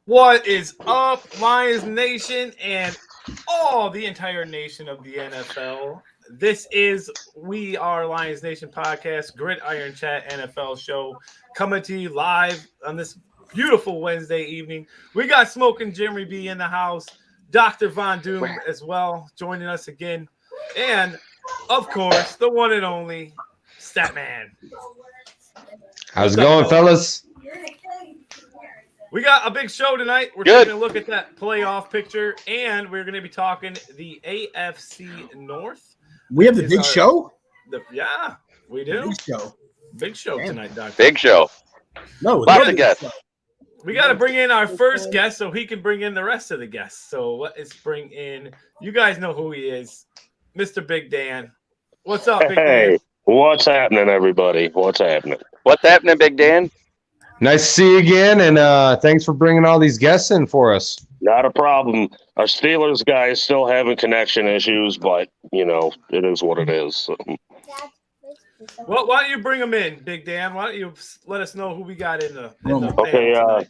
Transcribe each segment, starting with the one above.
What is up, Lions Nation and the entire nation of the NFL? This is We Are Lions Nation podcast, Gridiron Chat NFL show, coming to you live on this beautiful Wednesday evening. We got Smoking Jeremy B in the house, Dr. Von Doom as well, joining us again, and of course, the one and only Statman. How's it going, fellas? We got a big show tonight. We're taking a look at that playoff picture, and we're going to be talking the AFC North. We have the big show? Yeah, we do. Big show tonight, Doctor. Big show. No, lots of guests. We got to bring in our first guest so he can bring in the rest of the guests. So let's bring in, you guys know who he is, Mr. Big Dan. What's up, Big Dan? Hey, what's happening, everybody? What's happening? What's happening, Big Dan? Nice to see you again, and thanks for bringing all these guests in for us. Not a problem. Our Steelers guys still having connection issues, but, you know, it is what it is. So. Well, why don't you bring them in, Big Dan? Why don't you let us know who we got in the Okay,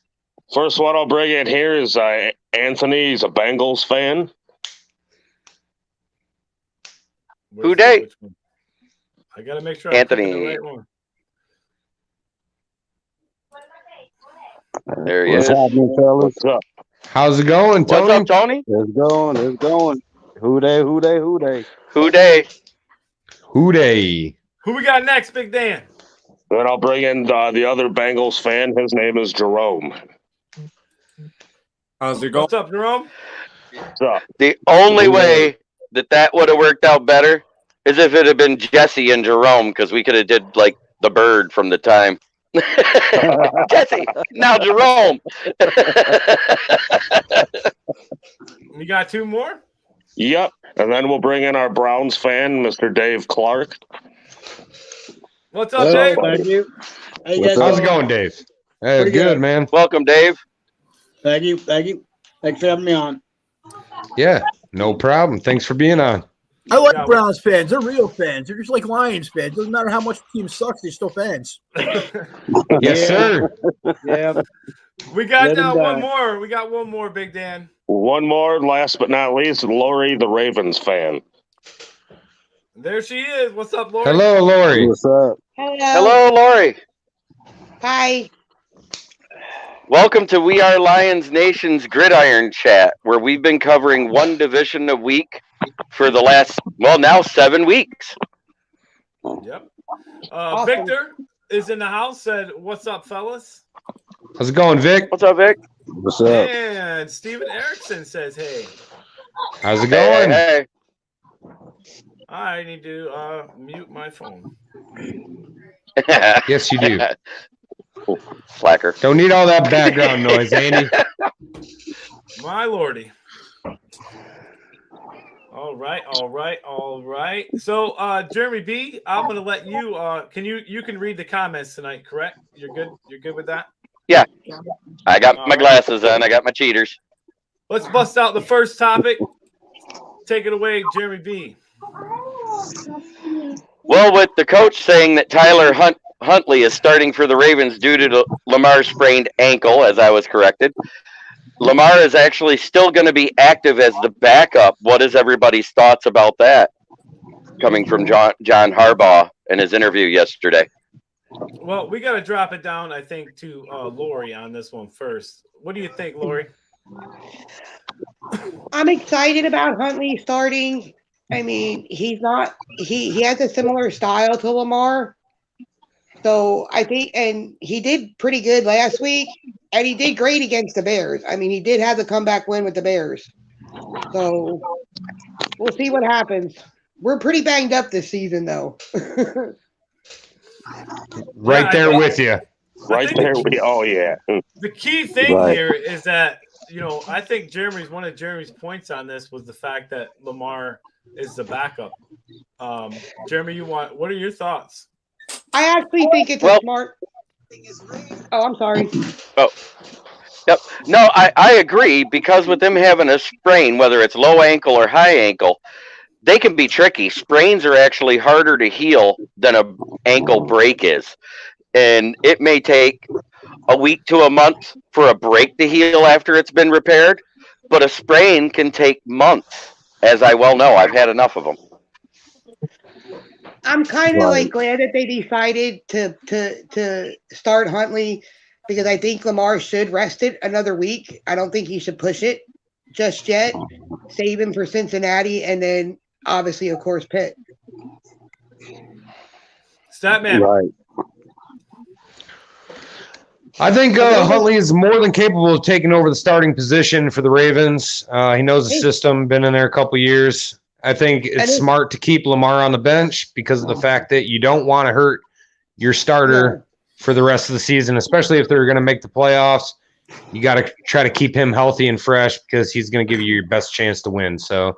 first one I'll bring in here is Anthony. He's a Bengals fan. Who day? I got to make sure Anthony. I'm picking the right one. There he What's is. happening, fellas? What's up? How's it going, Tony? What's up, Tony? It's going. Who day? Who day? Who day? Who we got next, Big Dan? Then I'll bring in the other Bengals fan. His name is Jerome. How's it going? What's up, Jerome? What's up? The only way that would have worked out better is if it had been Jesse and Jerome, because we could have did like the bird from the time. Jesse, now Jerome. You got two more? Yep. And then we'll bring in our Browns fan, Mr. Dave Clark. What's up, Dave? Thank you. How's it going, Dave? Hey, Pretty good, good. man. Welcome, Dave. Thank you. Thanks for having me on. Yeah, no problem. Thanks for being on. I like Browns fans. They're real fans. They're just like Lions fans. Doesn't matter how much the team sucks, they're still fans. Yes, sir. Yeah. We got one more. We got one more, Big Dan. One more, last but not least, Lori, the Ravens fan. There she is. What's up, Lori? Hello, Lori. What's up? Hello, Lori. Hi. Welcome to We Are Lions Nation's Gridiron Chat, where we've been covering one division a week for the last, now 7 weeks. Yep. Awesome. Victor is in the house. Said, "What's up, fellas?" How's it going, Vic? What's up, Vic? What's up? And Steven Erickson says, "Hey." How's it going? Hey. I need to mute my phone. Yes, you do. Slacker. Don't need all that background noise, Andy. My lordy. All right. So, Jeremy B, I'm going to let you. You can read the comments tonight, correct? You're good. You're good with that. Yeah. I got my glasses on. I got my cheaters. Let's bust out the first topic. Take it away, Jeremy B. Well, with the coach saying that Tyler Huntley is starting for the Ravens due to Lamar's sprained ankle, as I was corrected, Lamar is actually still going to be active as the backup. What is everybody's thoughts about that? Coming from John Harbaugh in his interview yesterday. Well, we got to drop it down, I think, to Lori on this one first. What do you think, Lori? I'm excited about Huntley starting. I mean, he has a similar style to Lamar. So I think, and he did pretty good last week, and he did great against the Bears. I mean, he did have the comeback win with the Bears. So we'll see what happens. We're pretty banged up this season, though. Right there with you. Right there. The key thing here is that, I think one of Jeremy's points on this was the fact that Lamar is the backup. Jeremy, what are your thoughts? I actually think it's a smart. Oh, I'm sorry. Oh, yep. No, I agree because with them having a sprain, whether it's low ankle or high ankle, they can be tricky. Sprains are actually harder to heal than a ankle break is. And it may take a week to a month for a break to heal after it's been repaired, but a sprain can take months, as I well know. I've had enough of them. I'm kind of like glad that they decided to start Huntley because I think Lamar should rest it another week. I don't think he should push it just yet. Save him for Cincinnati and then obviously, of course, Pitt. Statman. Right. I think Huntley is more than capable of taking over the starting position for the Ravens. He knows the system, been in there a couple years. I think it's smart to keep Lamar on the bench because of the fact that you don't want to hurt your starter for the rest of the season, especially if they're going to make the playoffs. You got to try to keep him healthy and fresh because he's going to give you your best chance to win. So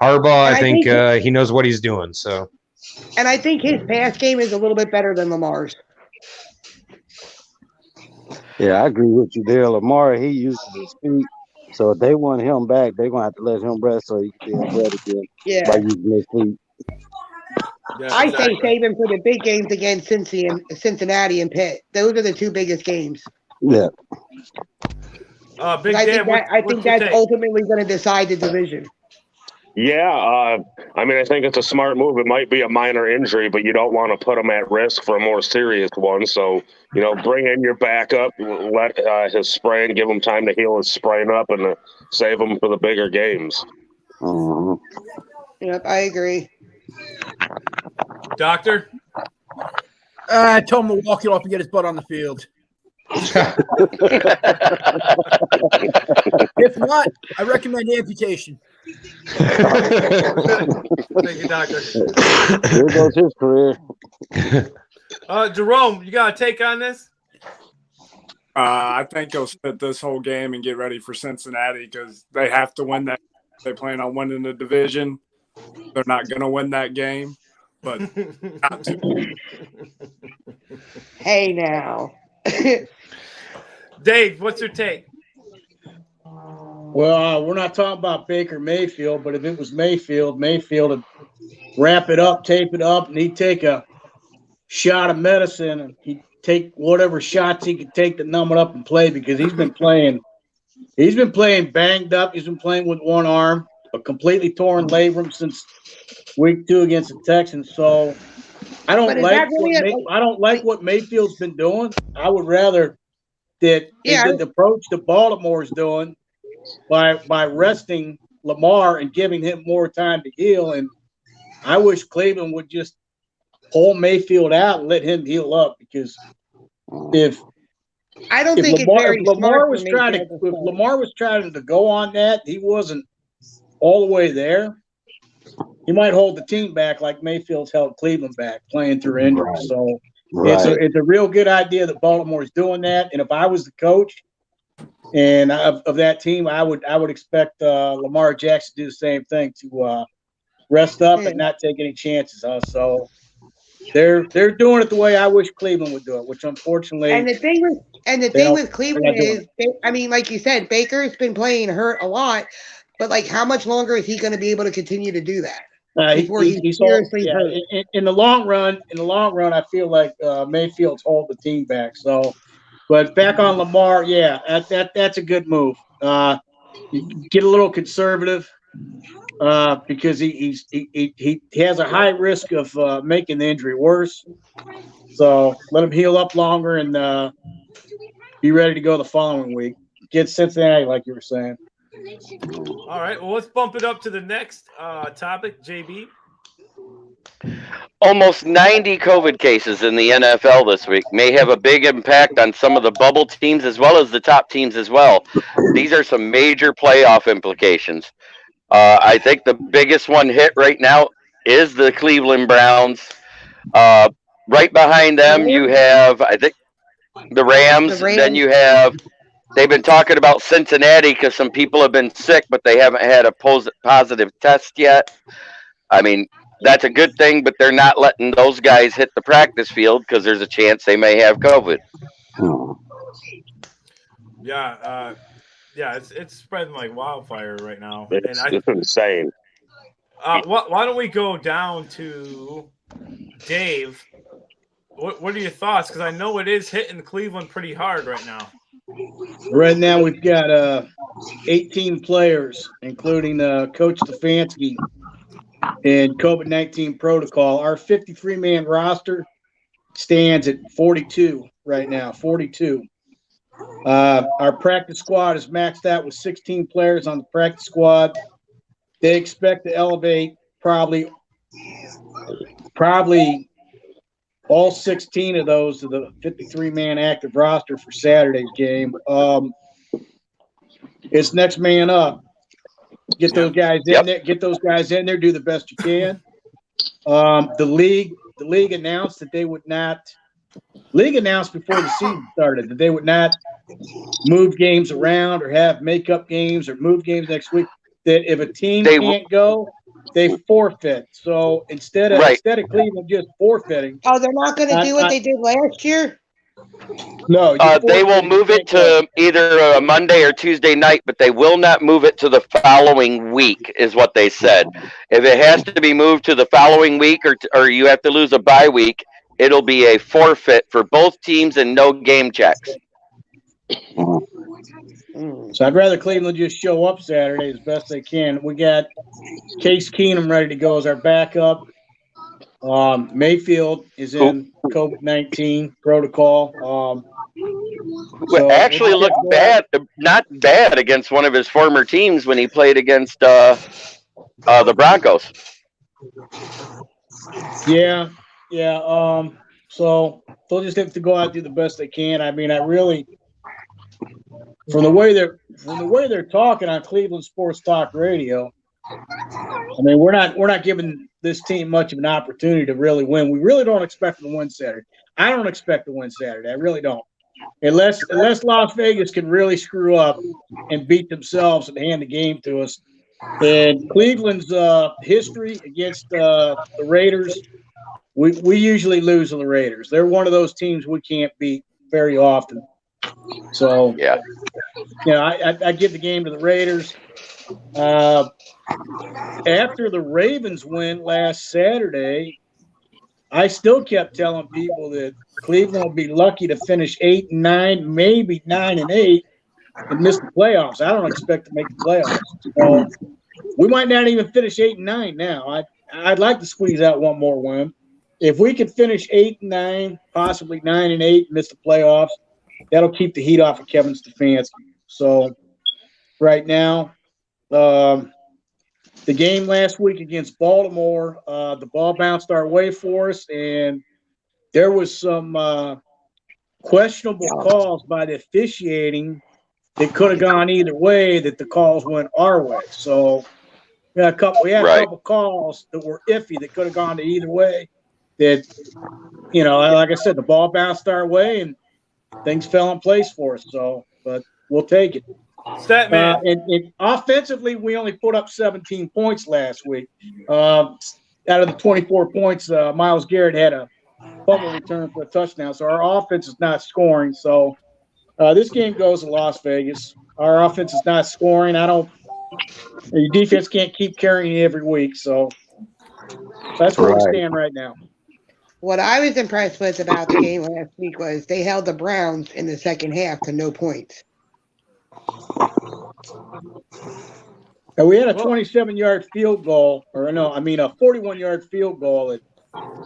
Harbaugh, I think he knows what he's doing. So, and I think his pass game is a little bit better than Lamar's. Yeah, I agree with you there. Lamar, he uses his feet. So if they want him back, they're going to have to let him rest so he can be ready again by using his feet. Yeah, I say save him for the big games against Cincinnati and Pitt. Those are the two biggest games. Yeah. Big I think that's ultimately going to decide the division. Yeah, I mean, I think it's a smart move. It might be a minor injury, but you don't want to put him at risk for a more serious one. So, bring in your backup, let his sprain, give him time to heal his sprain up, and save him for the bigger games. Yep, I agree. Doctor? I told him to walk it off and get his butt on the field. If not, I recommend amputation. Thank you, Doctor. Here goes his career. Jerome, you got a take on this? I think he'll sit this whole game and get ready for Cincinnati because they have to win that. They plan on winning the division. They're not going to win that game, but got to. Hey, now. Dave, what's your take? Well, we're not talking about Baker Mayfield, but if it was Mayfield would wrap it up, tape it up, and he'd take a shot of medicine and he'd take whatever shots he could take to numb it up and play because he's been playing banged up. He's been playing with one arm, a completely torn labrum since week 2 against the Texans. So I don't like what Mayfield's been doing. I would rather that the approach that Baltimore's doing by resting Lamar and giving him more time to heal. And I wish Cleveland would just pull Mayfield out and let him heal up because if Lamar was trying to go on that, he wasn't all the way there. He might hold the team back like Mayfield's held Cleveland back playing through injuries. So it's a real good idea that Baltimore is doing that. And if I was the coach and of that team, I would expect Lamar Jackson to do the same thing to rest up and not take any chances. So they're doing it the way I wish Cleveland would do it, which unfortunately. And the thing with Cleveland is, like you said, Baker's been playing hurt a lot, but like, how much longer is he going to be able to continue to do that? He's seriously hurt. In the long run, I feel like Mayfield's hold the team back. So, but back on Lamar, that's a good move. Get a little conservative because he has a high risk of making the injury worse. So let him heal up longer and be ready to go the following week. Get Cincinnati, like you were saying. All right, well, let's bump it up to the next topic, JB. Almost 90 COVID cases in the NFL this week may have a big impact on some of the bubble teams as well as the top teams as well. These are some major playoff implications. I think the biggest one hit right now is the Cleveland Browns. Right behind them, you have, I think, the Rams. Then you have, they've been talking about Cincinnati because some people have been sick, but they haven't had a positive test yet. I mean, that's a good thing, but they're not letting those guys hit the practice field because there's a chance they may have COVID. Yeah, it's spreading like wildfire right now, It's insane. Why don't we go down to Dave? What are your thoughts? Because I know it is hitting Cleveland pretty hard right now. Right now, we've got 18 players, including Coach Stefanski and COVID-19 protocol. Our 53-man roster stands at 42 right now, 42. Our practice squad is maxed out with 16 players on the practice squad. They expect to elevate probably all 16 of those to the 53-man active roster for Saturday's game. It's next man up. Get those guys in there. Get those guys in there. Do the best you can. The league announced that they would not. League announced before the season started that they would not move games around or have makeup games or move games next week. That if a team can't go, they forfeit. So instead of Cleveland just forfeiting, they're not going to do what they did last year. No, they will move it to either a Monday or Tuesday night, but they will not move it to the following week, is what they said. If it has to be moved to the following week or you have to lose a bye week, it'll be a forfeit for both teams and no game checks. So I'd rather Cleveland just show up Saturday as best they can. We got Case Keenum ready to go as our backup. Mayfield is in COVID-19 protocol. Actually looked not bad against one of his former teams when he played against the Broncos. Yeah. So they'll just have to go out and do the best they can. I mean, from the way they're talking on Cleveland Sports Talk Radio, I mean, we're not giving this team much of an opportunity to really win. We really don't expect them to win Saturday. I don't expect to win Saturday. I really don't. Unless Las Vegas can really screw up and beat themselves and hand the game to us. And Cleveland's history against the Raiders, we usually lose to the Raiders. They're one of those teams we can't beat very often. So, I give the game to the Raiders. After the Ravens win last Saturday, I still kept telling people that Cleveland will be lucky to finish 8-9, maybe 9-8, and miss the playoffs. I don't expect to make the playoffs. So we might not even finish 8-9 now. I'd like to squeeze out one more win. If we could finish 8-9, possibly 9-8, miss the playoffs, that'll keep the heat off of Kevin Stefanski. So right now, the game last week against Baltimore, the ball bounced our way for us, and there was some questionable calls by the officiating that could have gone either way, that the calls went our way. So we had a couple calls that were iffy that could have gone to either way. That, like I said, the ball bounced our way and things fell in place for us. So, but we'll take it. And offensively, we only put up 17 points last week. Out of the 24 points, Myles Garrett had a fumble return for a touchdown. So our offense is not scoring. So this game goes to Las Vegas. Our offense is not scoring. Your defense can't keep carrying you every week. So that's where we stand right now. What I was impressed with about the game last week was they held the Browns in the second half to no points. And we had a 27-yard field goal, a 41-yard field goal that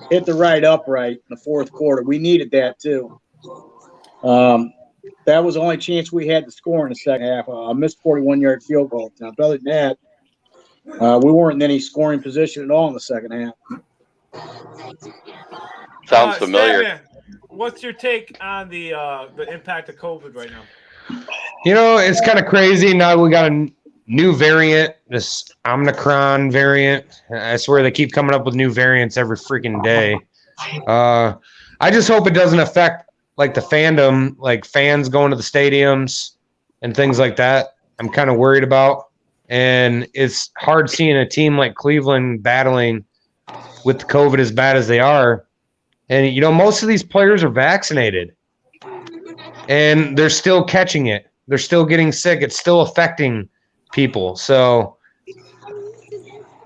hit the right upright in the fourth quarter. We needed that too. That was the only chance we had to score in the second half. A missed 41-yard field goal. Now, other than that, we weren't in any scoring position at all in the second half. Sounds familiar. Statman, what's your take on the impact of COVID right now? It's kind of crazy. Now we got a new variant, this Omicron variant. I swear they keep coming up with new variants every freaking day. I just hope it doesn't affect like the fandom, like fans going to the stadiums and things like that. I'm kind of worried about. And it's hard seeing a team like Cleveland battling with the COVID as bad as they are. And, you know, most of these players are vaccinated. And they're still catching it. They're still getting sick. It's still affecting people. So,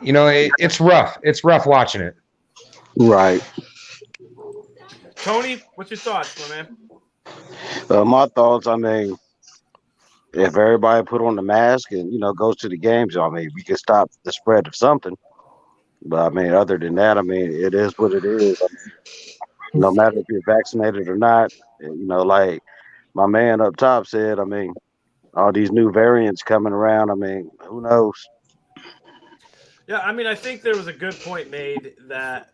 you know, it's rough. It's rough watching it. Right. Tony, what's your thoughts, my man? My thoughts, I mean, if everybody put on the mask and, you know, goes to the games, I mean, we can stop the spread of something. But, I mean, other than that, I mean, it is what it is. I mean, no matter if you're vaccinated or not, you know, like my man up top said, I mean, all these new variants coming around, I mean, who knows? Yeah, I mean, I think there was a good point made that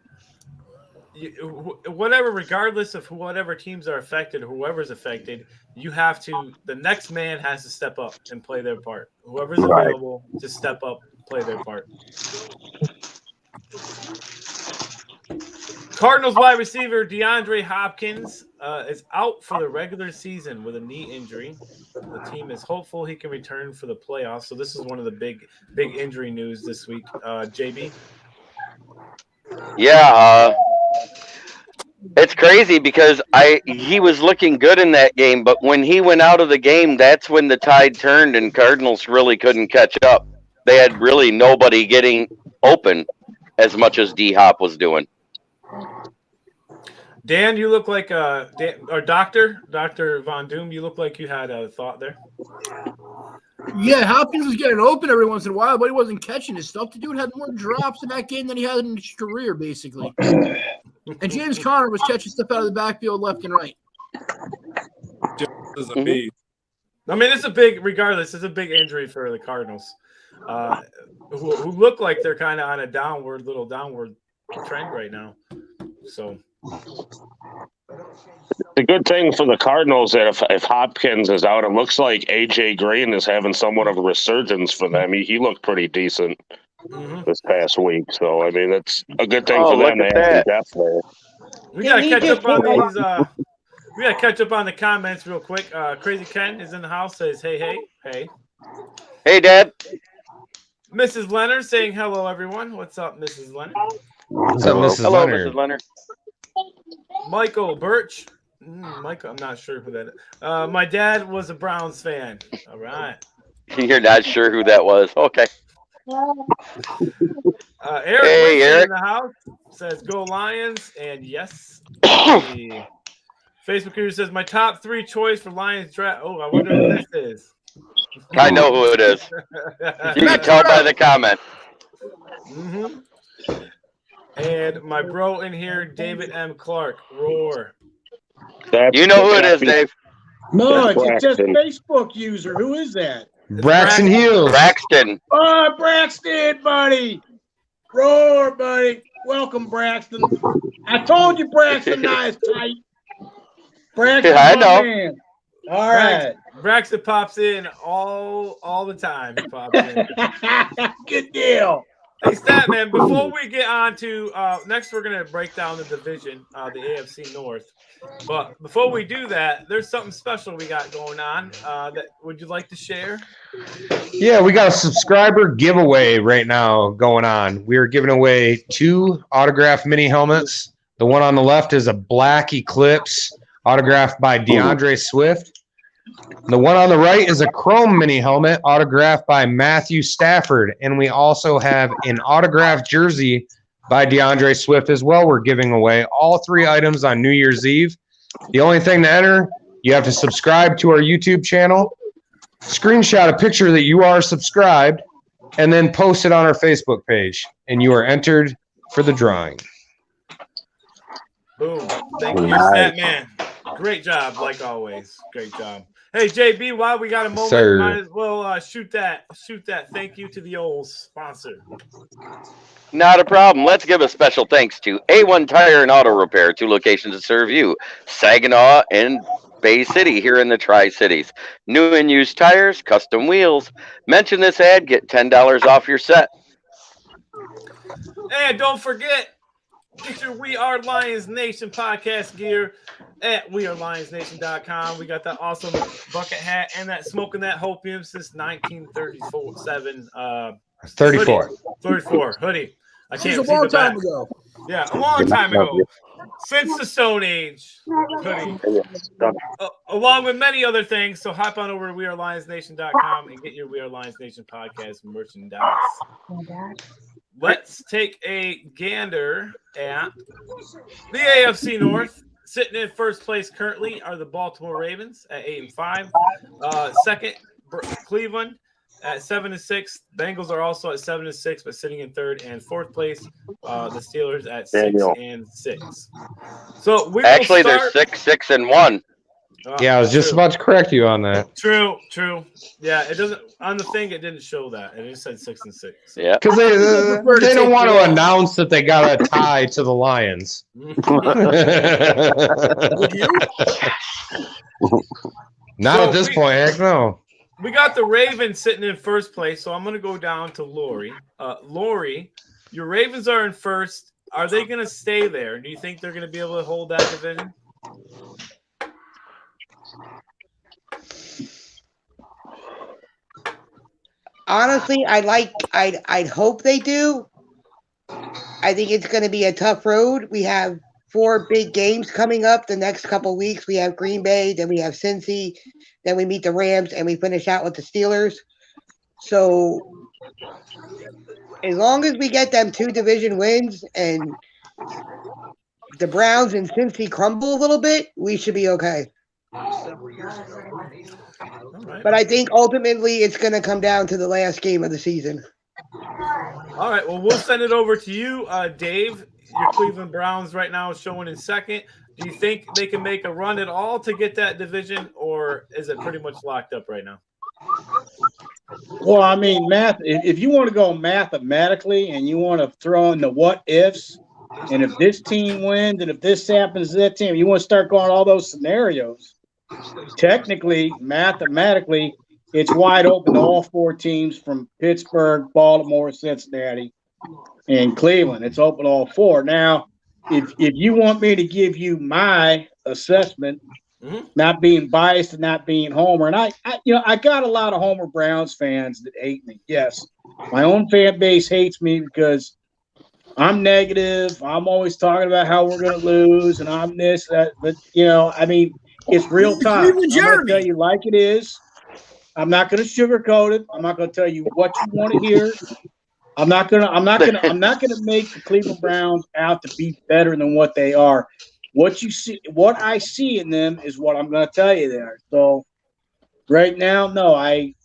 whatever, regardless of whatever teams are affected, whoever's affected, you have to, the next man has to step up and play their part. Whoever's available to step up, play their part. Cardinals wide receiver DeAndre Hopkins is out for the regular season with a knee injury. The team is hopeful he can return for the playoffs. So this is one of the big injury news this week. JB? Yeah, it's crazy because he was looking good in that game, but when he went out of the game, that's when the tide turned and Cardinals really couldn't catch up. They had really nobody getting open as much as D-Hop was doing. Dan, you look like or Dr. Von Doom, you look like you had a thought there. Yeah, Hopkins was getting open every once in a while, but he wasn't catching his stuff. The dude had more drops in that game than he had in his career, basically. And James Conner was catching stuff out of the backfield left and right. Just a beast. I mean, it's a big injury for the Cardinals, who look like they're kind of on a downward trend right now. So the good thing for the Cardinals that if Hopkins is out, it looks like AJ Green is having somewhat of a resurgence for them. He looked pretty decent this past week. So I mean, it's a good thing for them. They have some depth there. We gotta catch up on these. We gotta catch up on the comments real quick. Crazy Ken is in the house. Says hey. Hey, Dad. Mrs. Leonard saying hello, everyone. What's up, Mrs. Leonard? What's up, Mrs. Hello, Leonard? Mrs. Leonard. Michael Birch. Michael, I'm not sure who that is. My dad was a Browns fan. All right. You're not sure who that was. Okay. Eric, hey, Eric in the house says go Lions, and yes. The Facebook user says my top 3 choice for Lions draft. Oh, I wonder who this is. I know who it is. You can tell by the comment. Mm-hmm. And my bro in here, David M. Clark. Roar. You know who it is, Dave. No, it's just Facebook user. Who is that? Braxton Hughes. Braxton. Oh, Braxton, buddy. Roar, buddy. Welcome, Braxton. I told you Braxton and I is tight. Braxton, yeah, I know. Man. All right. Braxton pops in all the time. He pops in. Good deal. Hey, Statman, before we get on to next, we're going to break down the division, the AFC North. But before we do that, there's something special we got going on. That would you like to share? Yeah, we got a subscriber giveaway right now going on. We are giving away 2 autographed mini helmets. The one on the left is a black Eclipse autographed by DeAndre Swift. The one on the right is a chrome mini helmet autographed by Matthew Stafford. And we also have an autographed jersey by DeAndre Swift as well. We're giving away all 3 items on New Year's Eve. The only thing to enter, you have to subscribe to our YouTube channel, screenshot a picture that you are subscribed, and then post it on our Facebook page. And you are entered for the drawing. Boom. Thank you, Statman. Great job, like always. Great job. Hey, JB, while we got a moment, might as well shoot that thank you to the old sponsor. Not a problem. Let's give a special thanks to A1 Tire and Auto Repair, 2 locations to serve you, Saginaw and Bay City here in the Tri-Cities. New and used tires, custom wheels. Mention this ad, get $10 off your set. And don't forget, get your We Are Lions Nation podcast gear at wearelionsnation.com. We got that awesome bucket hat and that Smoking That Hopium since 1934. 34 hoodie. I This can't was see a long the back. time ago. Yeah, a long time ago. Since the Stone Age. Hoodie. Along with many other things. So hop on over to WeAreLionsNation.com and get your We Are Lions Nation podcast merchandise. Let's take a gander at the AFC North. Sitting in first place currently are the Baltimore Ravens at 8-5. Second, Cleveland at 7-6. Bengals are also at 7-6, but sitting in third. And fourth place, the Steelers at 6-6. So we Actually, will they're start. 6-6-1. Yeah, I was just about to correct you on that. True. Yeah, it doesn't on the thing. It didn't show that. It just said 6-6. Yeah, Because they don't want to announce that they got a tie to the Lions. Would you? Not at this point, heck no. We got the Ravens sitting in first place, so I'm going to go down to Lori. Lori, your Ravens are in first. Are they going to stay there? Do you think they're going to be able to hold that division? Honestly, I'd hope they do. I think it's going to be a tough road. We have 4 big games coming up the next couple of weeks. We have Green Bay, then we have Cincy, then we meet the Rams, and we finish out with the Steelers. So as long as we get them 2 division wins and the Browns and Cincy crumble a little bit, we should be okay. But I think ultimately it's going to come down to the last game of the season. All right. Well, we'll send it over to you, Dave. Your Cleveland Browns right now is showing in second. Do you think they can make a run at all to get that division, or is it pretty much locked up right now? Well, I mean, if you want to go mathematically and you want to throw in the what ifs, and if this team wins and if this happens to that team, you want to start going all those scenarios. Technically, mathematically, it's wide open to all 4 teams from Pittsburgh, Baltimore, Cincinnati, and Cleveland. It's open to all 4. Now, if you want me to give you my assessment, not being biased and not being Homer, and I got a lot of Homer Browns fans that hate me. Yes, my own fan base hates me because I'm negative. I'm always talking about how we're going to lose, and I'm this, that. But I mean, it's real time. I'm going to tell you like it is. I'm not going to sugarcoat it. I'm not going to tell you what you want to hear. I'm not going to make the Cleveland Browns out to be better than what they are. What I see in them is what I'm going to tell you there. So right now, no, like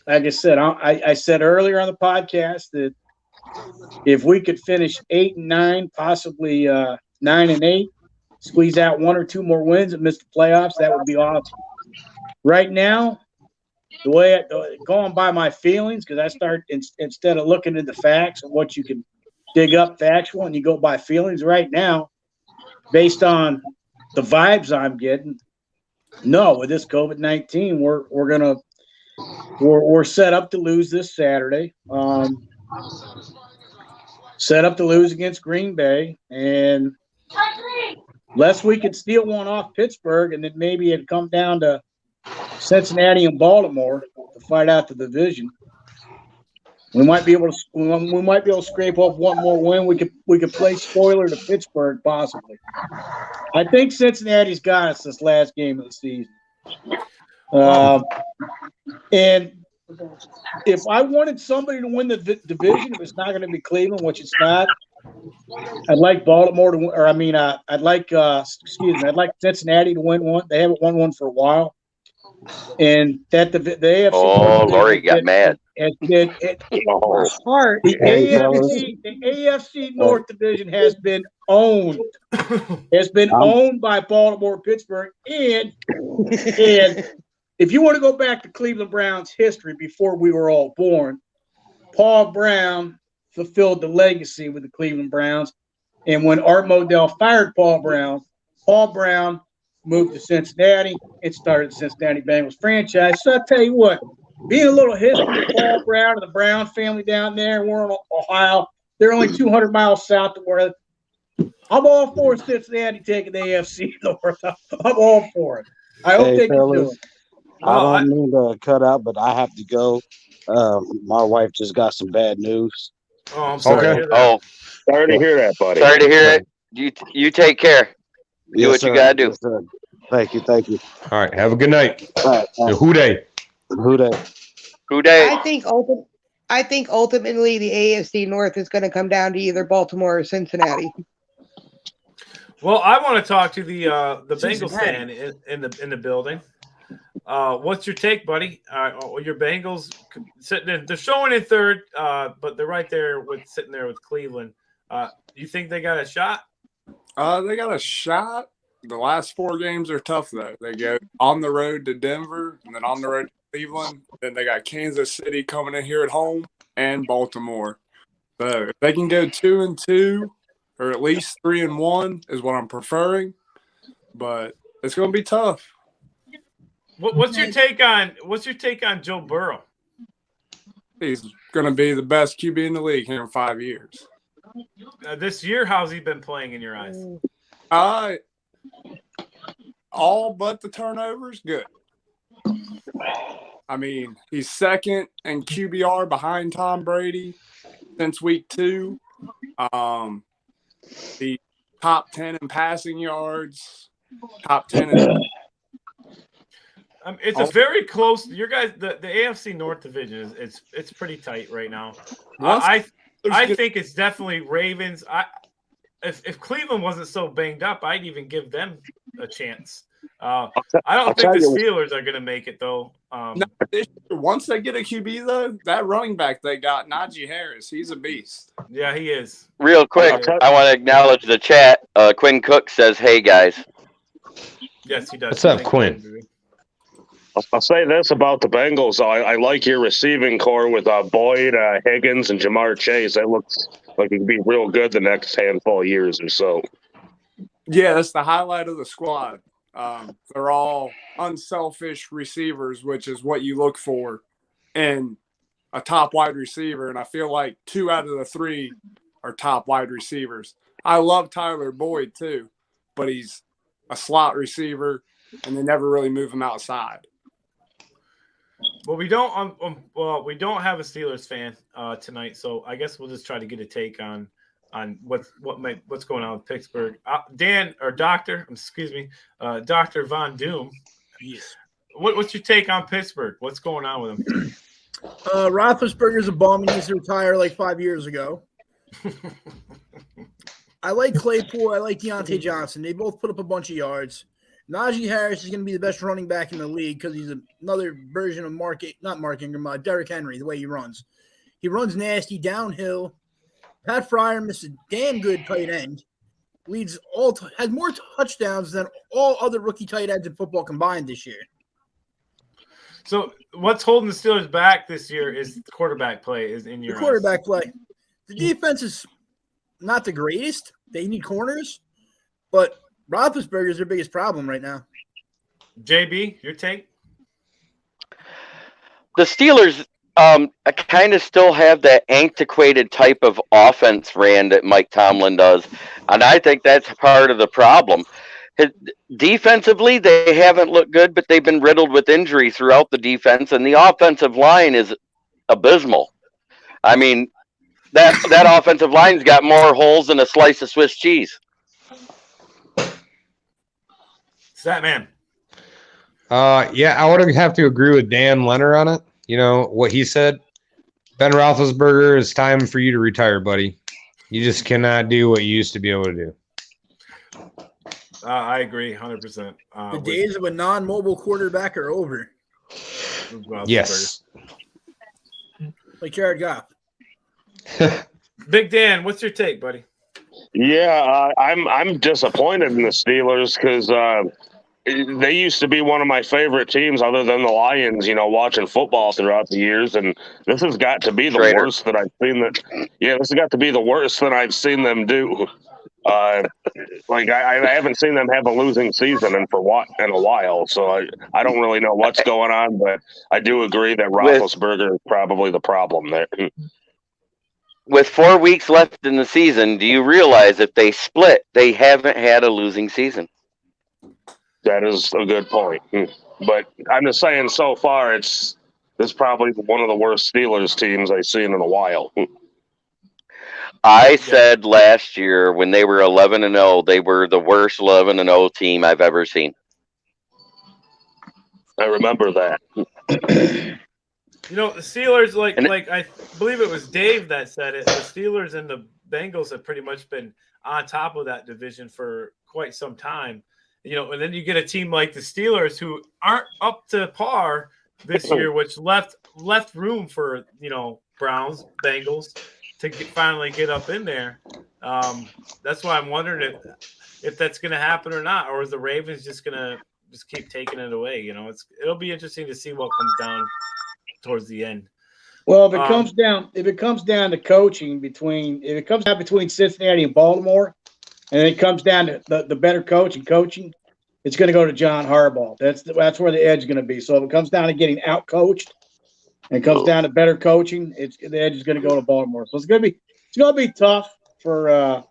I said, I said earlier on the podcast that if we could finish 8-9, possibly 9-8, squeeze out 1 or 2 more wins and miss the playoffs, that would be awesome. Right now, the way going by my feelings, because I start instead of looking into facts and what you can dig up factual, and you go by feelings. Right now, based on the vibes I'm getting, no, with this COVID-19, we're set up to lose this Saturday. Set up to lose against Green Bay, and unless we could steal one off Pittsburgh, and then maybe it'd come down to Cincinnati and Baltimore to fight out the division. We might be able to scrape off 1 more win. We could play spoiler to Pittsburgh possibly. I think Cincinnati's got us this last game of the season. And if I wanted somebody to win the division, if it's not going to be Cleveland, which it's not, I'd like Baltimore to win, or I'd like Cincinnati to win one. They haven't won one for a while. And that the AFC. Oh, Lori got mad. The AFC North division has been owned. Owned by Baltimore, Pittsburgh, and if you want to go back to Cleveland Browns history before we were all born, Paul Brown fulfilled the legacy with the Cleveland Browns. And when Art Modell fired Paul Brown moved to Cincinnati and started the Cincinnati Bengals franchise. So I'll tell you what, being a little history of Paul Brown and the Brown family down there, we're in Ohio. They're only 200 miles south of where I'm all for Cincinnati taking the AFC North. I'm all for it. I hope they can do it. I don't mean to cut out, but I have to go. My wife just got some bad news. Oh, I'm sorry. Okay. To hear that. Oh, Sorry to hear that, buddy. sorry to hear it. You take care. Do what you gotta do. Yes, sir. Thank you. Thank you. All right. Have a good night. All right. All right. Who day? Who that? Who day? I think ultimately the AFC North is going to come down to either Baltimore or Cincinnati. Well, I want to talk to the Bengals Cincinnati. fan in the building. What's your take, buddy? Your Bengals sitting in, they're showing in third, but they're right there sitting there with Cleveland. You think they got a shot? They got a shot. The last 4 games are tough though. They go on the road to Denver, and then on the road to Cleveland. Then they got Kansas City coming in here at home and Baltimore. So if they can go 2-2 or at least 3-1 is what I'm preferring. But it's going to be tough. What's your take on Joe Burrow? He's going to be the best QB in the league here in 5 years. This year, how's he been playing in your eyes? All but the turnovers, good. I mean, he's second in QBR behind Tom Brady since week 2. The top 10 in passing yards, top 10 in. It's a very close. Your guys, the AFC North division it's pretty tight right now. I think it's definitely Ravens. If Cleveland wasn't so banged up, I'd even give them a chance. I don't think the Steelers are going to make it though. Once they get a QB though, that running back they got, Najee Harris, he's a beast. Yeah, he is. Real quick, I want to acknowledge the chat. Quinn Cook says, "Hey guys." Yes, he does. What's up, Quinn? I'll say this about the Bengals. I like your receiving core with Boyd, Higgins, and Jamar Chase. That looks like it could be real good the next handful of years or so. Yeah, that's the highlight of the squad. They're all unselfish receivers, which is what you look for in a top wide receiver. And I feel like 2 out of the 3 are top wide receivers. I love Tyler Boyd too, but he's a slot receiver, and they never really move him outside. Well, we don't have a Steelers fan tonight, so I guess we'll just try to get a take on what's going on with Pittsburgh. Dr. Von Doom. Yes. What's your take on Pittsburgh? What's going on with him? Roethlisberger's a bum. He needs to retire like 5 years ago. I like Claypool. I like Deontay Johnson. They both put up a bunch of yards. Najee Harris is going to be the best running back in the league because he's another version of Derrick Henry, the way he runs. He runs nasty downhill. Pat Fryer missed a damn good tight end. Has more touchdowns than all other rookie tight ends in football combined this year. So what's holding the Steelers back this year is the quarterback play. Is in your quarterback play. The defense is not the greatest. They need corners, but Roethlisberger is their biggest problem right now. JB, your take? The Steelers kind of still have that antiquated type of offense ran that Mike Tomlin does, and I think that's part of the problem. Defensively, they haven't looked good, but they've been riddled with injury throughout the defense, and the offensive line is abysmal. I mean, that offensive line's got more holes than a slice of Swiss cheese. That man. Yeah, I would have to agree with Dan Leonard on it. You know what he said? Ben Roethlisberger, it's time for you to retire, buddy. You just cannot do what you used to be able to do. I agree 100%. The days of a non-mobile quarterback are over. Yes. Like Jared Goff. Big Dan, what's your take, buddy? Yeah, I'm disappointed in the Steelers because they used to be one of my favorite teams other than the Lions, watching football throughout the years. And this has got to be the worst that I've seen this has got to be the worst that I've seen them do. I haven't seen them have a losing season in a while. So I don't really know what's going on, but I do agree that Roethlisberger is probably the problem there. With 4 weeks left in the season, do you realize if they split, they haven't had a losing season? That is a good point. But I'm just saying so far it's probably one of the worst Steelers teams I've seen in a while. I said last year when they were 11-0, they were the worst 11-0 team I've ever seen. I remember that. You know, the Steelers, like I believe it was Dave that said it. The Steelers and the Bengals have pretty much been on top of that division for quite some time. You know, and then you get a team like the Steelers who aren't up to par this year, which left room for, you know, Browns, Bengals to finally get up in there. That's why I'm wondering if that's going to happen or not, or is the Ravens just going to just keep taking it away? You know, it'll be interesting to see what comes down towards the end. Well, if it comes down to coaching between Cincinnati and Baltimore, and it comes down to the better coach and coaching, it's going to go to John Harbaugh. That's where the edge is going to be. So if it comes down to getting out coached, and it comes down to better coaching, the edge is going to go to Baltimore. So it's going to be tough for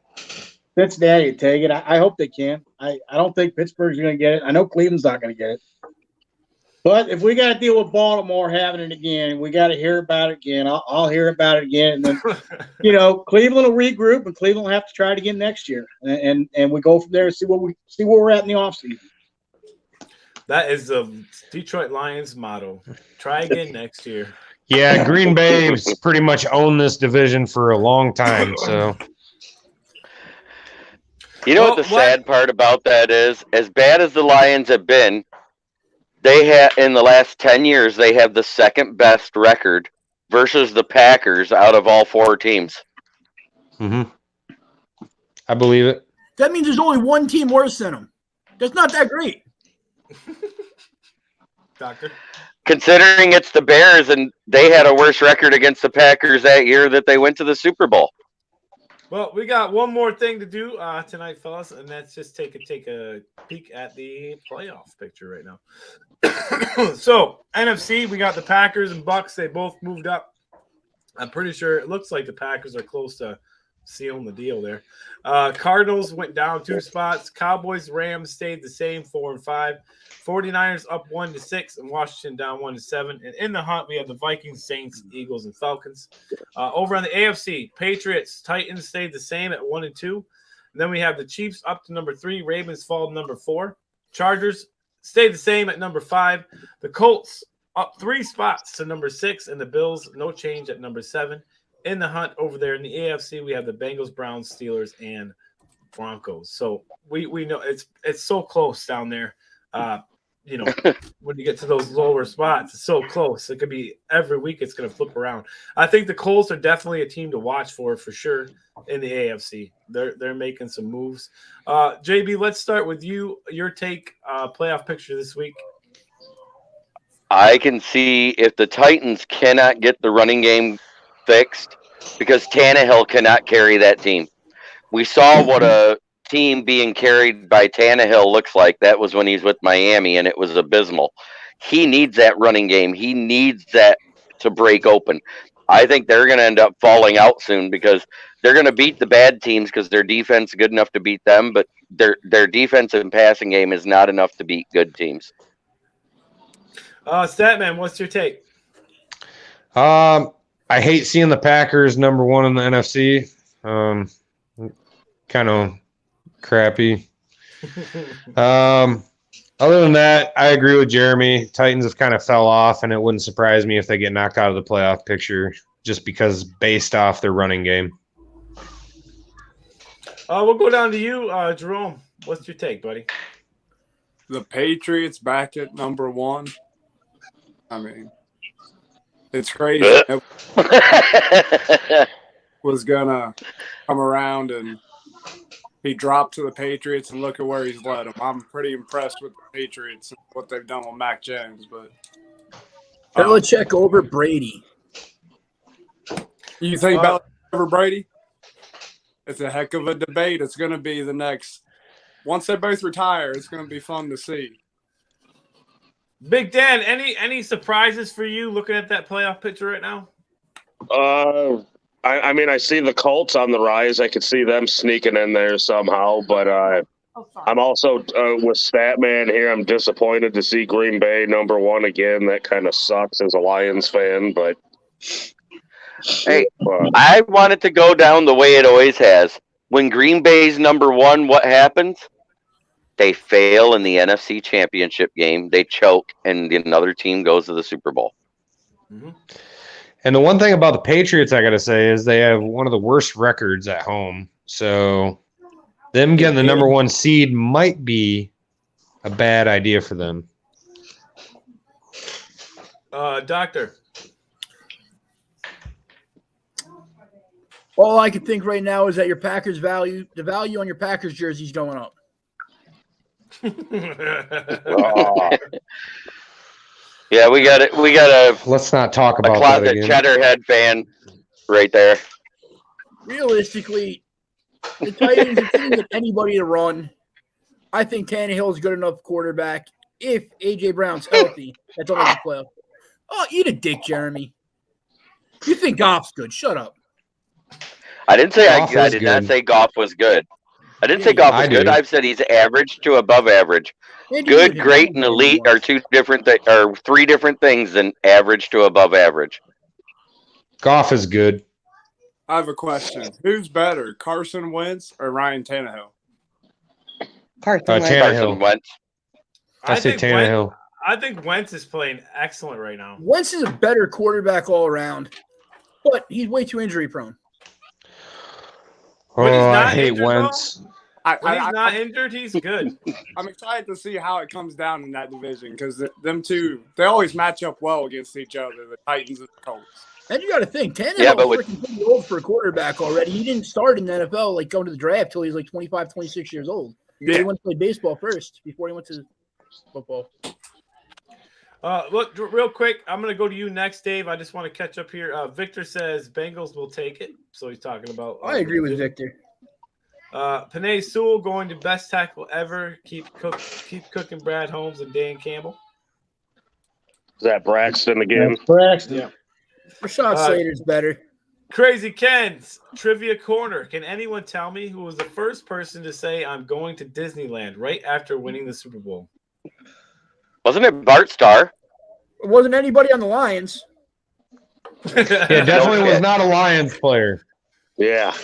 Cincinnati to take it. I hope they can. I don't think Pittsburgh's going to get it. I know Cleveland's not going to get it. But if we got to deal with Baltimore having it again, we got to hear about it again. I'll hear about it again, and then you know, Cleveland will regroup, and Cleveland will have to try it again next year, and we go from there and see where we're at in the offseason. That is the Detroit Lions motto. Try again next year. Yeah, Green Bay's pretty much owned this division for a long time. So, you know what the sad part about that is? As bad as the Lions have been, they have in the last 10 years they have the second best record versus the Packers out of all four teams. Mm-hmm. I believe it. That means there's only one team worse than them. That's not that great. Doctor? Considering it's the Bears and they had a worse record against the Packers that year that they went to the Super Bowl. Well, we got one more thing to do tonight, fellas, and that's just take a peek at the playoff picture right now. So, NFC, we got the Packers and Bucks. They both moved up. I'm pretty sure it looks like the Packers are close to sealing the deal there. Cardinals went down 2 spots. Cowboys, Rams stayed the same, 4 and 5. 49ers up 1-6, and Washington down 1-7. And in the hunt, we have the Vikings, Saints, Eagles, and Falcons. Over on the AFC, Patriots, Titans stayed the same at 1 and 2. And then we have the Chiefs up to number 3. Ravens fall to number 4. Chargers stayed the same at number 5. The Colts up 3 spots to number 6, and the Bills no change at number 7. In the hunt over there in the AFC, we have the Bengals, Browns, Steelers, and Broncos. So we know it's so close down there. You know, when you get to those lower spots, it's so close. It could be every week it's going to flip around. I think the Colts are definitely a team to watch for sure in the AFC. They're making some moves. JB, let's start with you. Your take, playoff picture this week. I can see if the Titans cannot get the running game fixed because Tannehill cannot carry that team. We saw what a team being carried by Tannehill looks like. That was when he's with Miami, and it was abysmal. He needs that running game. He needs that to break open. I think they're going to end up falling out soon because they're going to beat the bad teams because their defense is good enough to beat them, but their defense and passing game is not enough to beat good teams. Statman, what's your take? I hate seeing the Packers number 1 in the NFC. Kind of crappy. Other than that, I agree with Jeremy. Titans have kind of fell off, and it wouldn't surprise me if they get knocked out of the playoff picture just because based off their running game. We'll go down to you, Jerome. What's your take, buddy? The Patriots back at number 1. I mean, it's crazy. It was gonna come around and he dropped to the Patriots, and look at where he's led them. I'm pretty impressed with the Patriots and what they've done with Mac Jones. But Belichick over Brady. You think Belichick over Brady? It's a heck of a debate. It's going to be the next. Once they both retire, it's going to be fun to see. Big Dan, any surprises for you looking at that playoff picture right now? I mean, I see the Colts on the rise. I could see them sneaking in there somehow, but I'm also with Statman here. I'm disappointed to see Green Bay number 1 again. That kind of sucks as a Lions fan, but Hey, I want it to go down the way it always has. When Green Bay's number one, what happens? They fail in the NFC Championship game. They choke, and another team goes to the Super Bowl. Mhm. And the one thing about the Patriots, I got to say, is they have one of the worst records at home. So them getting the number one seed might be a bad idea for them. Doctor. All I can think right now is that your Packers the value on your Packers jersey is going up. Yeah, we got it. We got Let's not talk a about that closet again. cheddarhead fan right there. Realistically, the Titans, if they can get anybody to run, I think Tannehill is a good enough quarterback. If A.J. Brown's healthy, that's all they can play. Oh, eat a dick, Jeremy. You think Goff's good. Shut up. I didn't say Goff I was did not good. say Goff was good. I didn't say Yeah, Goff I was good. do. I've said he's average to above average. Andy Good, Reid great, has and done elite what are three different things than average to above average. Goff is good. I have a question. Who's better, Carson Wentz or Ryan Tannehill? Carson Wentz. Tannehill. Carson Wentz. I say Tannehill. I think Wentz is playing excellent right now. Wentz is a better quarterback all around, but he's way too injury prone. When he's Oh, I not hate injured, Wentz. When he's not injured, he's good. I'm excited to see how it comes down in that division because them two, they always match up well against each other, the Titans and the Colts. And you got to think, Tannehill Yeah, but is freaking pretty old for a quarterback already. He didn't start in the NFL, like going to the draft till he was like 25, 26 years old. Yeah. He went to play baseball first before he went to football. Look, real quick, I'm going to go to you next, Dave. I just want to catch up here. Victor says Bengals will take it. So he's talking about. I agree with Victor. Panay Sewell going to best tackle ever. Keep cooking Brad Holmes and Dan Campbell. Is that Braxton again? That's Braxton. Yeah. Rashad Slater's better. Crazy Ken's Trivia Corner. Can anyone tell me who was the first person to say I'm going to Disneyland right after winning the Super Bowl? Wasn't it Bart Starr? It wasn't anybody on the Lions. Yeah, definitely was not a Lions player. Yeah.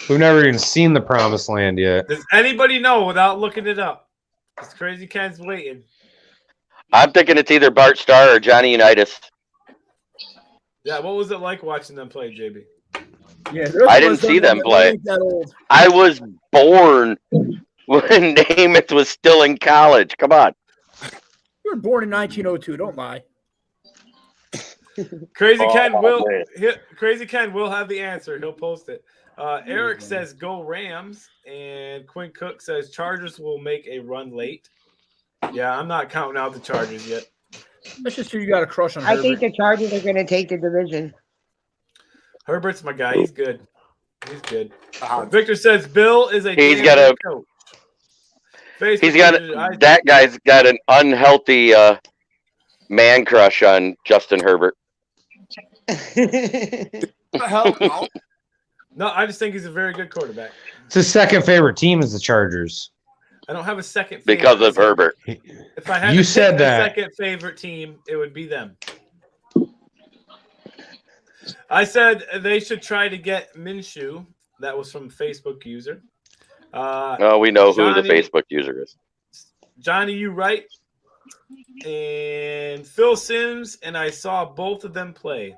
We've never even seen the Promised Land yet. Does anybody know without looking it up? This Crazy Ken's waiting. I'm thinking it's either Bart Starr or Johnny Unitas. Yeah, what was it like watching them play, JB? Yeah, I didn't see them play. That old. I was born when Namath was still in college. Come on. You were born in 1902. Don't lie. Crazy Ken will. man. Crazy Ken will have the answer. He'll post it. Eric says go Rams, and Quinn Cook says Chargers will make a run late. Yeah, I'm not counting out the Chargers yet. That's just who you got a crush on. I Herbert. think the Chargers are going to take the division. Herbert's my guy. He's good. He's good. Victor says Bill is a. He's damn got good a- coach. He's got that guy's got an unhealthy man crush on Justin Herbert. What the hell? No. No, I just think he's a very good quarterback. It's his second favorite team is the Chargers. I don't have a second Because favorite. of Herbert. If I had You to said pick that. a second favorite team, it would be them. I said they should try to get Minshew. That was from a Facebook user. Oh, we know who the Johnny- Facebook user is. Johnny, you right. And Phil Sims, and I saw both of them play.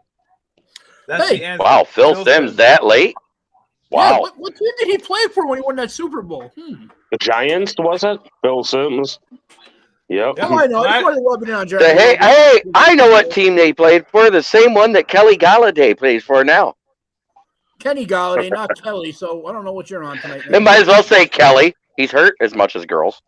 That's Hey. the answer. Wow, Phil Sims that late? Yeah, Wow. what team did he play for when he won that Super Bowl? The Giants, was it? Bill Sims. Yep. Yep. Oh, I know. That's Right. why they love it on Jeremy. Hey, I know what team they played for. The same one that Kelly Galladay plays for now. Kenny Galladay, not Kelly. So I don't know what you're on tonight. They might as well say Kelly. He's hurt as much as girls.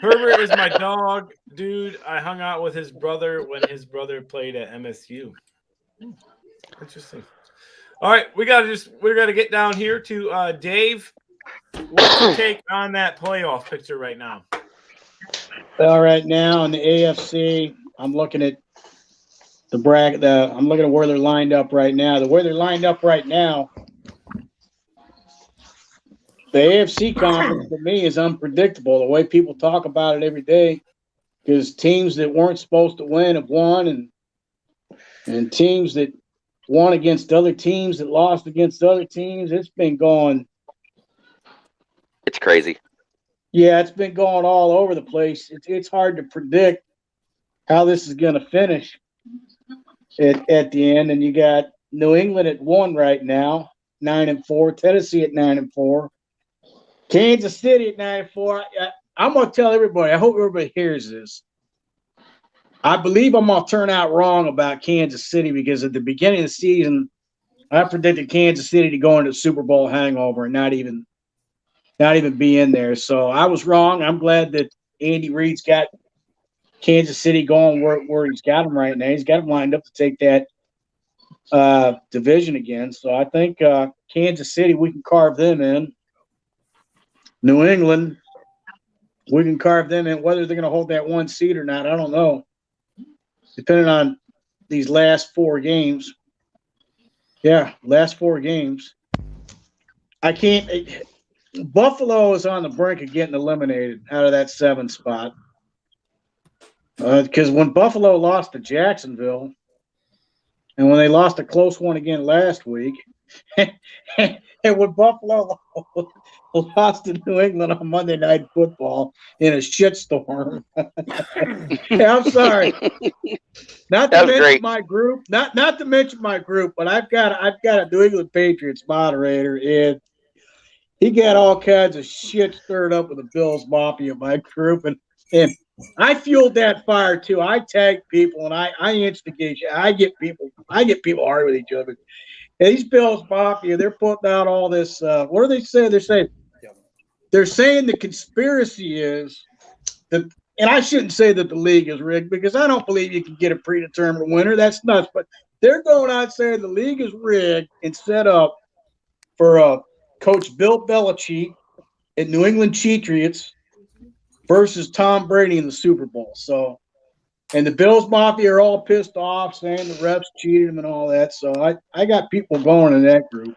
Herbert is my dog, dude. I hung out with his brother when his brother played at MSU. Interesting. All right, we gotta get down here to Dave. What's your take on that playoff picture right now? All right, now in the AFC, I'm looking at the bracket. I'm looking at where they're lined up right now. The way they're lined up right now, the AFC conference for me is unpredictable. The way people talk about it every day, because teams that weren't supposed to win have won, and teams that won against other teams that lost against other teams. It's been going. It's crazy. Yeah, it's been going all over the place. It's hard to predict how this is going to finish at the end. And you got New England at 1 right now, 9-4. Tennessee at 9-4. Kansas City at 9-4. I'm going to tell everybody. I hope everybody hears this. I believe I'm going to turn out wrong about Kansas City because at the beginning of the season, I predicted Kansas City to go into the Super Bowl hangover and not even be in there. So I was wrong. I'm glad that Andy Reid's got Kansas City going where he's got them right now. He's got them lined up to take that division again. So I think Kansas City, we can carve them in. New England, we can carve them in. Whether they're going to hold that 1 seed or not, I don't know. Depending on these last 4 games. Yeah, last 4 games. I can't – Buffalo is on the brink of getting eliminated out of that 7 spot. Because when Buffalo lost to Jacksonville and when they lost a close one again last week, and when Buffalo lost to New England on Monday Night Football in a shitstorm. I'm sorry. Not to mention my group, not to mention my group, but I've got a New England Patriots moderator, and he got all kinds of shit stirred up with the Bills Mafia in my group, and I fueled that fire too. I tag people and I instigate. I get people hard with each other. And these Bills Mafia, they're putting out all this. What do they say? They're saying the conspiracy is that, and I shouldn't say that the league is rigged because I don't believe you can get a predetermined winner. That's nuts. But they're going out saying the league is rigged and set up for Coach Bill Belichick and New England Patriots versus Tom Brady in the Super Bowl. So, and the Bills Mafia are all pissed off, saying the refs cheated them and all that. So I got people going in that group.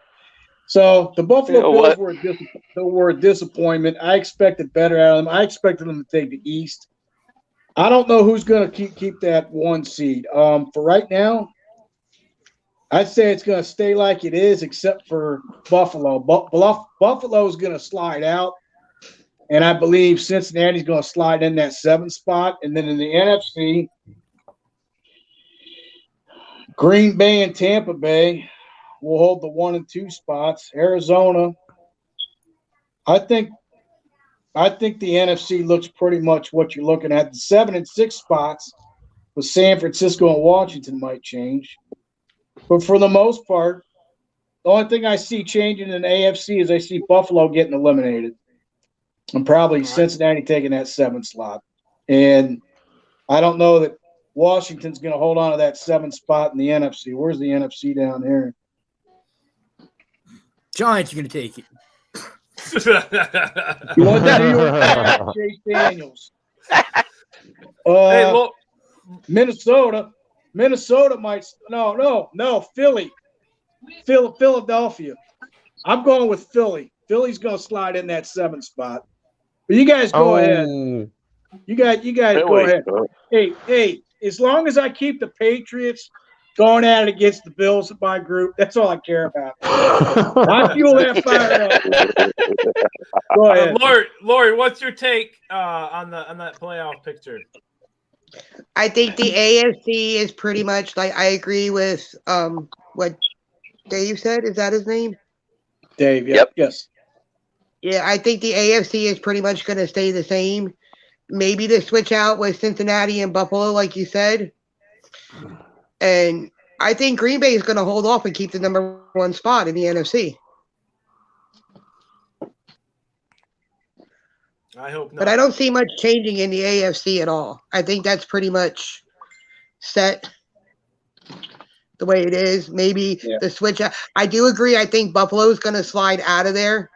So the Buffalo Bills were a disappointment. I expected better out of them. I expected them to take the East. I don't know who's going to keep that 1 seed. For right now, I'd say it's going to stay like it is, except for Buffalo. Buffalo is going to slide out. And I believe Cincinnati's going to slide in that 7th spot. And then in the NFC, Green Bay and Tampa Bay will hold the 1 and 2 spots. Arizona, I think the NFC looks pretty much what you're looking at. The 7 and 6 spots with San Francisco and Washington might change. But for the most part, the only thing I see changing in the AFC is I see Buffalo getting eliminated. And probably Cincinnati taking that 7th slot. And I don't know that Washington's going to hold on to that 7th spot in the NFC. Where's the NFC down here? Giants are going to take it. You want that? Chase Daniels. Hey, look. Minnesota might – no, Philly. Philadelphia. I'm going with Philly. Philly's going to slide in that 7th spot. But you guys go ahead. You guys go ahead. Hey, as long as I keep the Patriots going at it against the Bills in my group, that's all I care about. I fuel that fire up. Go ahead. Lori, what's your take on that playoff picture? I think the AFC is pretty much like I agree with what Dave said. Is that his name? Dave, Yep. Yes. Yeah, I think the AFC is pretty much going to stay the same. Maybe the switch out with Cincinnati and Buffalo, like you said. And I think Green Bay is going to hold off and keep the number 1 spot in the NFC. I hope not. But I don't see much changing in the AFC at all. I think that's pretty much set the way it is. Maybe the switch out. I do agree. I think Buffalo's going to slide out of there.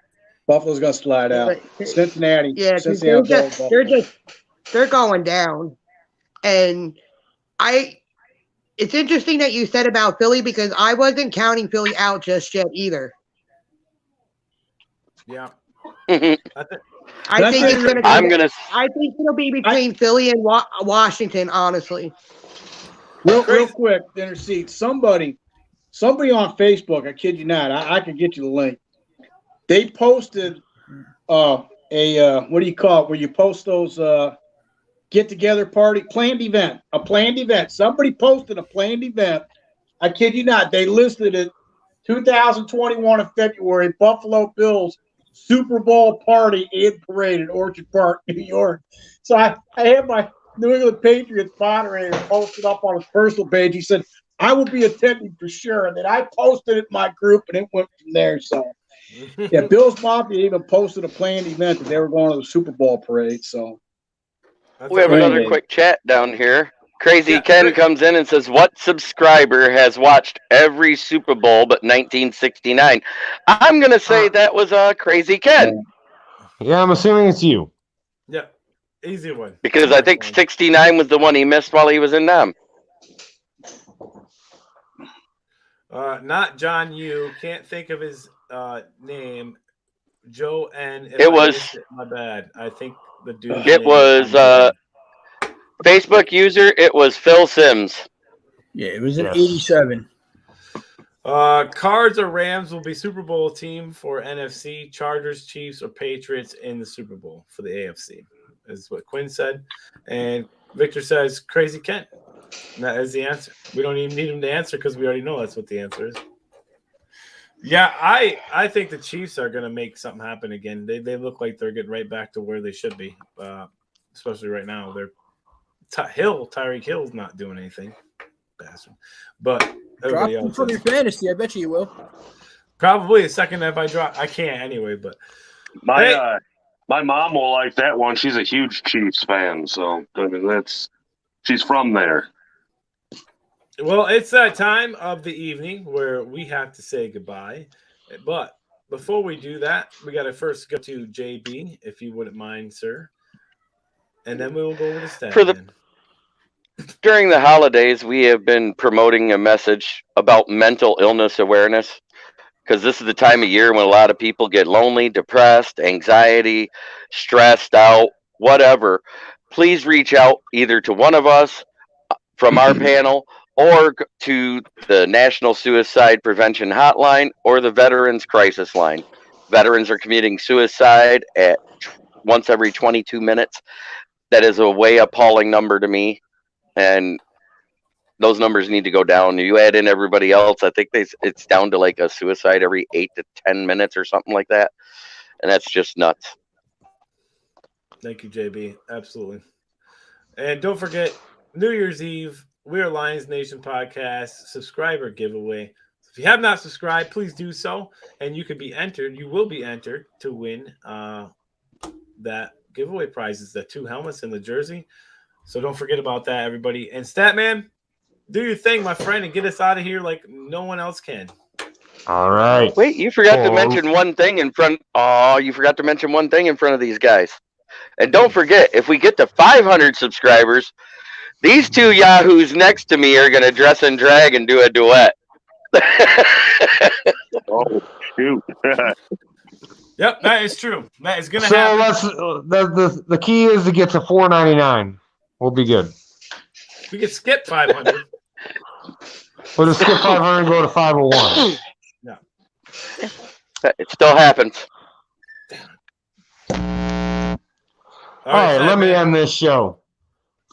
Buffalo's going to slide out. Cincinnati. Yeah, they're going down. And it's interesting that you said about Philly because I wasn't counting Philly out just yet either. Yeah. I think it's gonna. I'm gonna. I think it'll be between Philly and Washington. Honestly. Real quick, intercede. Somebody on Facebook. I kid you not. I could get you the link. They posted what do you call it? Where you post those get together party planned event. A planned event. Somebody posted a planned event. I kid you not. They listed it 2021 in February. Buffalo Bills Super Bowl party and parade in Orchard Park, New York. So I had my New England Patriots moderator posted up on his personal page. He said, I will be attending for sure. And then I posted it in my group, and it went from there. So, yeah, Bills Mafia even posted a planned event that they were going to the Super Bowl parade. So, we have another quick chat down here. Crazy Ken comes in and says, what subscriber has watched every Super Bowl but 1969? I'm going to say that was Crazy Ken. Yeah, I'm assuming it's you. Yeah, easy one. Because I think 69 was the one he missed while he was in Nam. Not John Yu. Can't think of his name. Joe N. It was. My bad. I think the dude. It was Facebook user. It was Phil Sims. Yeah, it was an 87. Cards or Rams will be Super Bowl team for NFC. Chargers, Chiefs, or Patriots in the Super Bowl for the AFC. Is what Quinn said. And Victor says Crazy Kent. That is the answer. We don't even need him to answer because we already know that's what the answer is. Yeah, I think the Chiefs are going to make something happen again. They look like they're getting right back to where they should be, especially right now. They're Tyreek Hill's not doing anything, bastard. But drop him from your fantasy. I bet you will. Probably a second if I drop. I can't anyway. But my mom will like that one. She's a huge Chiefs fan, so I mean she's from there. Well, it's that time of the evening where we have to say goodbye. But before we do that, we got to first go to JB, if you wouldn't mind, sir. And then we will go over to Stan. During the holidays, we have been promoting a message about mental illness awareness, because this is the time of year when a lot of people get lonely, depressed, anxiety, stressed out, whatever. Please reach out either to one of us from our panel or to the National Suicide Prevention Hotline or the Veterans Crisis Line. Veterans are committing suicide at once every 22 minutes. That is a way appalling number to me, and those numbers need to go down. You add in everybody else, I think it's down to like a suicide every 8 to 10 minutes or something like that, and that's just nuts. Thank you, JB. Absolutely. And don't forget, New Year's Eve, we are Lions Nation Podcast subscriber giveaway. If you have not subscribed, please do so, and you could be entered. You will be entered to win that giveaway prizes, the 2 helmets and the jersey. So don't forget about that, everybody. And Statman, do your thing, my friend, and get us out of here like no one else can. All right. Wait, you forgot to mention one thing in front. Oh, you forgot to mention one thing in front of these guys. And don't forget, if we get to 500 subscribers, these 2 yahoos next to me are going to dress and drag and do a duet. Oh, shoot. Yep, that is true. That is going to So happen. the key is to get to 499. We'll be good. We could skip 500. We'll just skip 500 and go to 501. Yeah. It still happens. All right, let me end this show.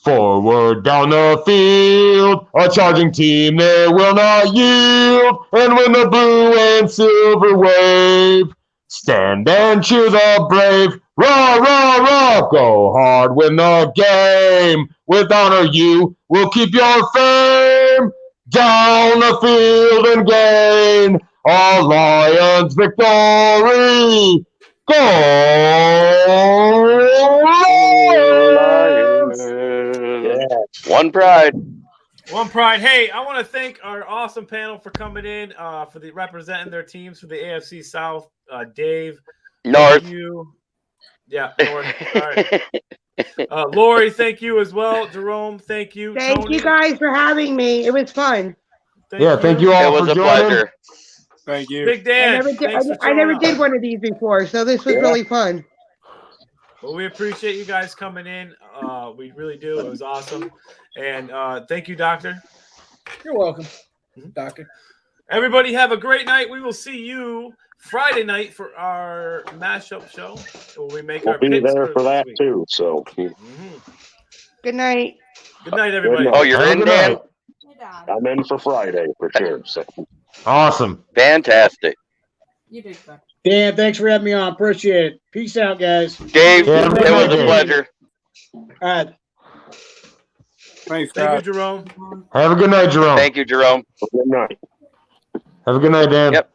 Forward down the field, a charging team they will not yield. And when the blue and silver wave, stand and cheer the brave. Rah, rah, rah, go hard, win the game. With honor you will keep your fame. Down the field and gain a Lions victory. Go Lions! One pride. One pride. Hey, I want to thank our awesome panel for coming in, for representing their teams for the AFC South. Dave, North. Thank you. Yeah, North. All right. Lori, thank you as well. Jerome, thank you. Thank Tony, you guys for having me. It was fun. Thank you all It was for a joining. pleasure. Thank you. Big Dan. I never did one of these before, so this was really fun. Well, we appreciate you guys coming in. We really do. It was awesome. And thank you, Doctor. You're welcome, Doctor. Everybody have a great night. We will see you Friday night for our mashup show. Where we make We'll our be picks there for this that week. too. So Good night. Good night, everybody. Oh, you're in, Dan? I'm in for Friday for sure. So Awesome. Fantastic. You did good. Dan, thanks for having me on. Appreciate it. Peace out, guys. Dave, Yeah, it was a Dave. pleasure. All right. Thanks, Thank guys. you, Jerome. Have a good night, Jerome. Thank you, Jerome. good night. Have a good night, Dan. Yep.